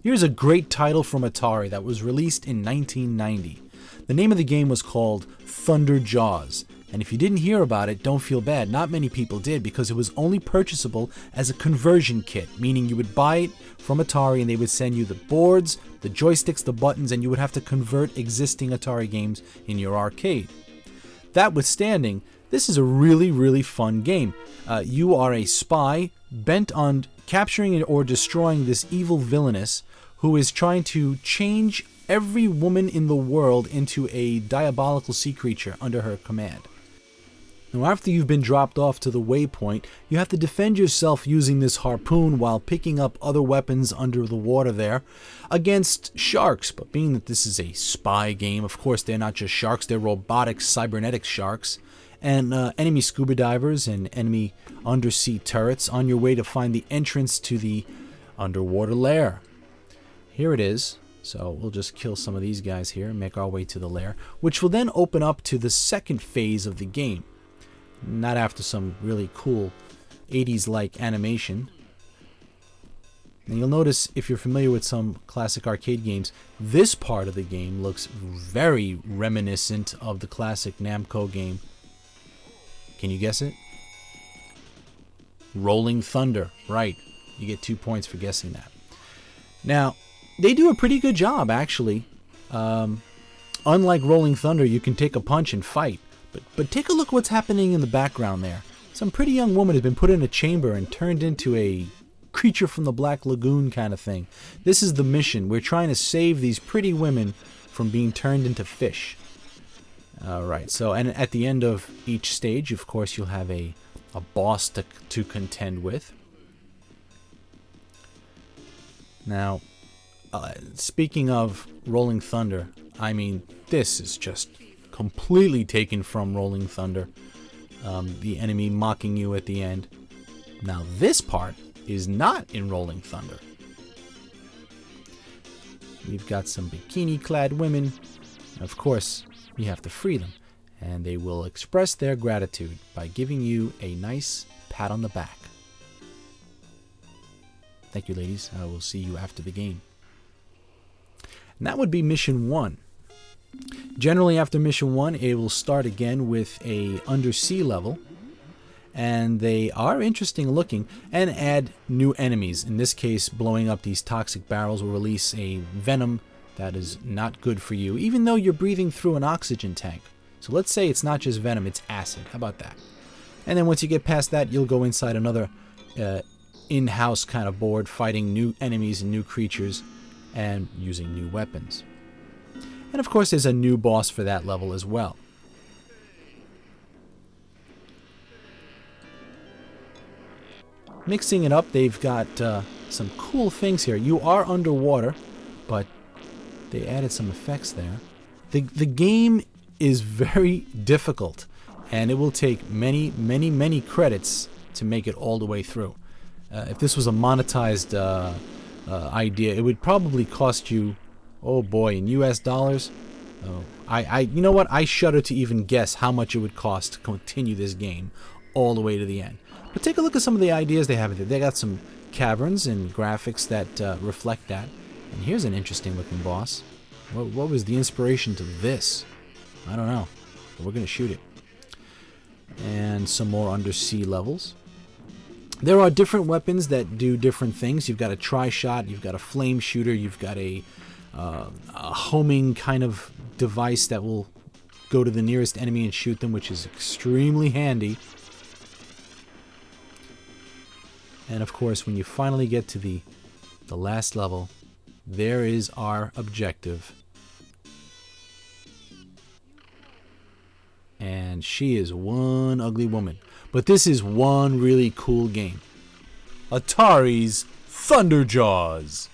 Here's a great title from Atari that was released in 1990. The name of the game was called Thunder Jaws. And if you didn't hear about it, don't feel bad. Not many people did, because it was only purchasable as a conversion kit, meaning you would buy it from Atari and they would send you the boards, the joysticks, the buttons, and you would have to convert existing Atari games in your arcade. That withstanding, this is a really, really fun game. You are a spy bent on capturing or destroying this evil villainess who is trying to change every woman in the world into a diabolical sea creature under her command. Now, after you've been dropped off to the waypoint, you have to defend yourself using this harpoon while picking up other weapons under the water there against sharks. But being that this is a spy game, of course, they're not just sharks, they're robotic, cybernetic sharks. And enemy scuba divers and enemy undersea turrets on your way to find the entrance to the underwater lair. Here it is. So we'll just kill some of these guys here and make our way to the lair, which will then open up to the second phase of the game. Not after some really cool 80s-like animation. And you'll notice, if you're familiar with some classic arcade games, this part of the game looks very reminiscent of the classic Namco game. Can you guess it? Rolling Thunder. Right. You get 2 points for guessing that. Now, they do a pretty good job, actually. Unlike Rolling Thunder, you can take a punch and fight. But take a look what's happening in the background there. Some pretty young woman has been put in a chamber and turned into a creature from the Black Lagoon kind of thing. This is the mission. We're trying to save these pretty women from being turned into fish. Alright, so and at the end of each stage, of course, you'll have a boss to contend with. Now, speaking of Rolling Thunder, I mean, this is just completely taken from Rolling Thunder. The enemy mocking you at the end. Now, this part is not in Rolling Thunder. We've got some bikini-clad women. Of course, you have to free them, and they will express their gratitude by giving you a nice pat on the back. Thank you, ladies. I will see you after the game. And that would be Mission 1. Generally, after Mission 1, it will start again with a undersea level, and they are interesting looking, and add new enemies. In this case, blowing up these toxic barrels will release a venom that is not good for you, even though you're breathing through an oxygen tank. So let's say it's not just venom, it's acid. How about that? And then once you get past that, you'll go inside another in-house kind of board, fighting new enemies and new creatures, and using new weapons. And of course, there's a new boss for that level as well. Mixing it up, they've got some cool things here. You are underwater, but they added some effects there. The game is very difficult, and it will take many, many, many credits to make it all the way through. If this was a monetized idea, it would probably cost you, oh boy, in US dollars. You know what? I shudder to even guess how much it would cost to continue this game all the way to the end. But take a look at some of the ideas they have there. They got some caverns and graphics that reflect that. And here's an interesting looking boss. What was the inspiration to this? I don't know. But we're going to shoot it. And some more undersea levels. There are different weapons that do different things. You've got a tri-shot, you've got a flame shooter, you've got a homing kind of device that will go to the nearest enemy and shoot them, which is extremely handy. And of course, when you finally get to the last level, there is our objective. And she is one ugly woman. But this is one really cool game. Atari's Thunder Jaws.